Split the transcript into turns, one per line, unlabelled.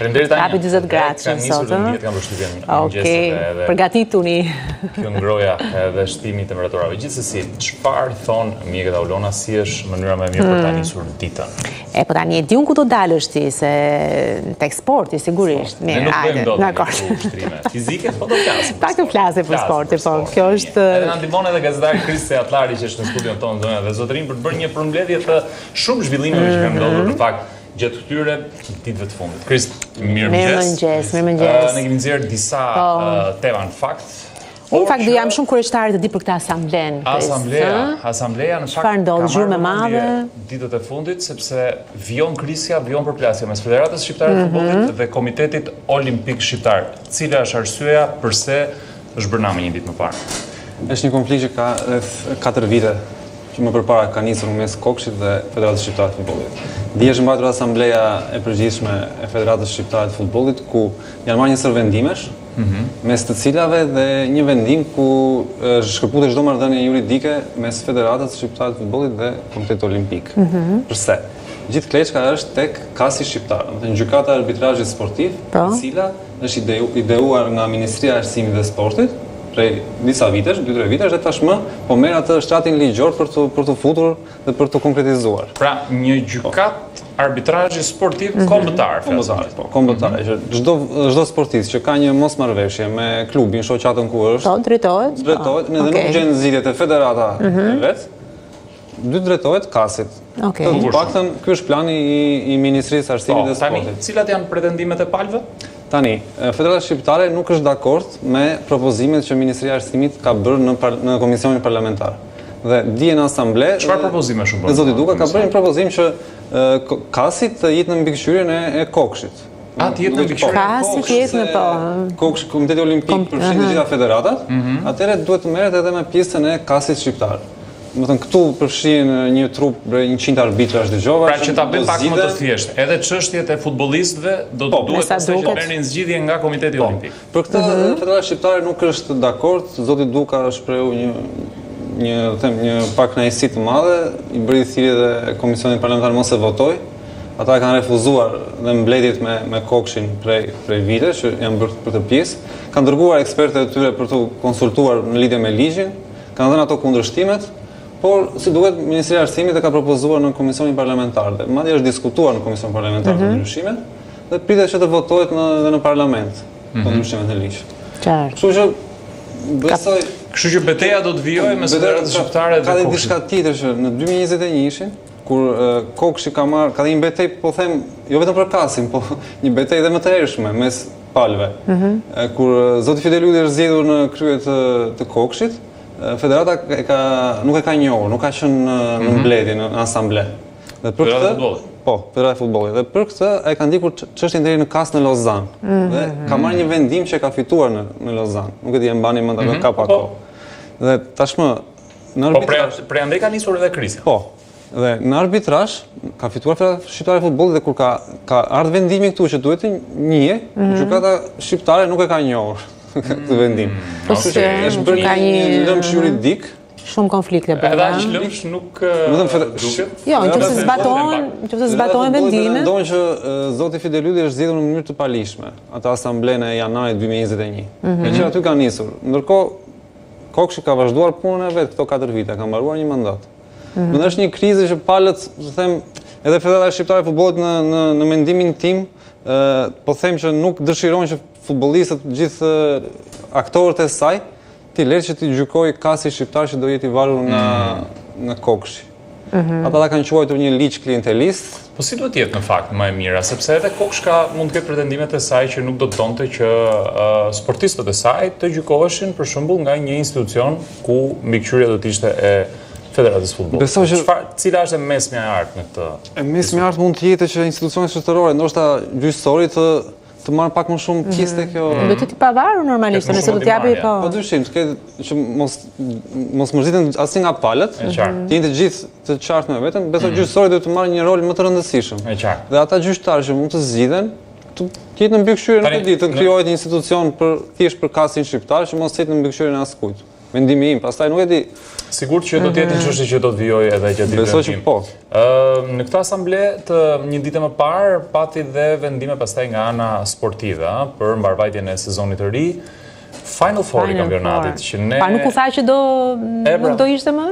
Kapi 40 gradë shumë sot. Okej, përgatituni.
Kjo ngroja edhe shtimi i temperaturave. Gjithsesi, çfarë thon mjekët Aulona si është mënyra më e mirë për ta nisur ditën?
Po tani e di unë ku do dalësh ti, se tek sporti sigurisht.
Ne nuk bëjmë dot ushtrime fizike, po do të flasim.
Pak të flasim për sporti, po. Kjo është
na ndihmon edhe gazetari Kristi Atlari që është në studion tonë dhe zotërin për të bërë një përmbledhje të shumë zhvillimeve që kanë ndodhur në fakt gjatë këtyre ditëve të fundit. Krist, mirëmëngjes. Ne kemi nxjerrë disa tema në fakt.
Unë fakt do jam shumë kurioztare të di për këtë asamblen.
Asambleja në fakt
çfarë ndodh zhurmë e madhe
ditët e fundit sepse vijon krisja, vijon përplasja mes Federatës Shqiptare të Futbollit dhe Komitetit Olimpik Shqiptar. Cila është arsyeja pse është bërë një ditë më parë?
Është një konflikt që ka rreth 4 vite që më përpara ka nisur mes Kokshit dhe Federatës Shqiptare të Futbollit. Dje është mbajtur asambleja e përgjithshme e Federatës Shqiptare të Futbollit ku janë marrë një sër vendimesh, mes të cilave dhe një vendim ku është shkëputur çdo marrëdhënie juridike mes Federatës Shqiptare të Futbollit dhe Komitetit Olimpik. Përse? Gjithë kleçka është tek kasi shqiptar, domethënë gjykata e arbitrazhit sportiv, e cila është ideuar nga Ministria e Arsimit dhe Sportit prej disa vitesh, 2-3 vitesh, dhe tashmë po merr atë shtratin ligjor për të futur dhe për të konkretizuar.
Pra, një gjykat arbitrazhi sportiv kombëtar.
Kombëtar. Çdo sportist që ka një mosmarrveshje me klubin, shoqatën ku është,
drejtohet,
edhe nuk gjen zgjidhjet e federata vet, drejtohet kasit. Të paktën ky është plani i Ministrisë së Arsimit dhe Sportit.
Cilat janë pretendimet e palëve?
Tani, Federata Shqiptare nuk është dakord me propozimet që Ministria e Arsimit ka bërë në Komisionin Parlamentar. Dhe dje në asamble...
Çfarë propozime shumë bërë?
Zoti Duka ka bërë një propozim që kasit të jetë në mbikëqyrjen e Kokshit.
Të jetë në mbikëqyrjen
e Kokshit?
Koksh, Komiteti Olimpik përfshin të gjitha federatat, atëherë duhet të merret edhe me pjesën e kasit shqiptar. Më thënë, këtu përfshin një trup 100 arbitrash dëgjova.
Pra që ta bëjmë pak më të thjeshtë, edhe çështjet e futbollistëve do të duhet pastaj që merrin zgjidhje nga Komiteti Olimpik.
Për këtë Federata Shqiptare nuk është dakord, zoti Duka shprehu një pak kënaqësi të madhe, i bëri thirrje dhe Komisioni Parlamentar mos e votoi. Ata kanë refuzuar dhe mbledhjet me Kokshin prej vitesh që janë bërë për të pjesë. Kanë dërguar ekspertë e tyre për të konsultuar në lidhje me ligjin, kanë dhënë ato kundërshtimet. Por, si duhet, Ministria e Arsimit e ka propozuar në Komisionin Parlamentar dhe madje është diskutuar në Komisionin Parlamentar të ndryshimet dhe pritet që të votohet edhe në Parlament të ndryshimet në ligj. Kështu që besoj...
Kështu që betejë do të vijojë mes Federatës Shqiptare dhe Kokshit.
Ka dhe diçka tjetër që në 2021-shin, kur Kokshi ka marrë një betejë, po them, jo vetëm për kasin, po një betejë dhe më të hershme mes palëve, kur zoti Fidel është zgjedhur në krye të Kokshit. Federata nuk e ka njohur, nuk ka qenë në mbledhje, në asamble.
Federata e Futbollit?
Po, Federata e Futbollit. Dhe për këtë e ka ndikur çështjen deri në kas në Lozan. Dhe ka marrë një vendim që e ka fituar në Lozan. Nuk e di e mbani mend apo ka pak kohë. Dhe tashmë në
arbitrazh. Po, andaj ka nisur edhe krisja.
Po. Dhe në arbitrazh ka fituar Federata Shqiptare e Futbollit dhe kur ka ardhur vendimi këtu që duhet të njihej, gjykata shqiptare nuk e ka njohur këtë vendim. Është bërë një lëmsh juridik.
Shumë konflikte bërë.
Edhe aq lëmsh nuk duket.
Jo, nëse zbatohen vendimet.
Mendojnë që zoti Fidel Ylli është zgjedhur në mënyrë të palishme atë asamblenë e janarit 2021. Me që aty ka nisur. Ndërkohë Kokshi ka vazhduar punën e vet këto 4 vite, ka mbaruar një mandat. Mendoj është një krizë që palët, të them, edhe Federata Shqiptare e Futbollit në mendimin tim, po them që nuk dëshirojnë që futbollistët, gjithë aktorët e saj, ti lërë që ti gjykoj kasi shqiptar që do jeti valur nga Kokshi. Ata kanë quajtur një ligj klientelist.
Po si duhet jetë në fakt më e mira, sepse edhe Kokshka mund të ketë pretendimet e saj që nuk do të donte që sportistët e saj të gjykoheshin për shembull nga një institucion ku mbikëqyrja do të ishte e Federatës Futbollit. Cila është e mesme e artë në këtë?
E mesme e artë mund të jetë që institucionet shtetërore, ndoshta gjyqësori të marrë pak më shumë pjesë te kjo.
Do të jetë i pavarur normalisht, nëse do të japi po.
Po dyshim, që mos mërziten asnjë nga palët, të jenë të gjithë të qartë me veten, besoj gjyqësori duhet të marrë një rol më të rëndësishëm. Dhe ata gjyqtarë që mund të zgjidhen, të jetë në mbikëqyrje, nuk e di, të krijohet një institucion thjesht për kasin shqiptar që mos jetë në mbikëqyrjen e askujt. Mendimi im, pastaj nuk e di.
Sigur që do t'jetë një çështje që do të vijojë edhe gjatë ditëve.
Besoj që po.
Në këtë asamble të një ditë më parë pati dhe vendime pastaj nga ana sportive për mbarvajtjen e sezonit të ri. Final Four i kampionatit që ne...
Pa nuk u tha që nuk do ishte më?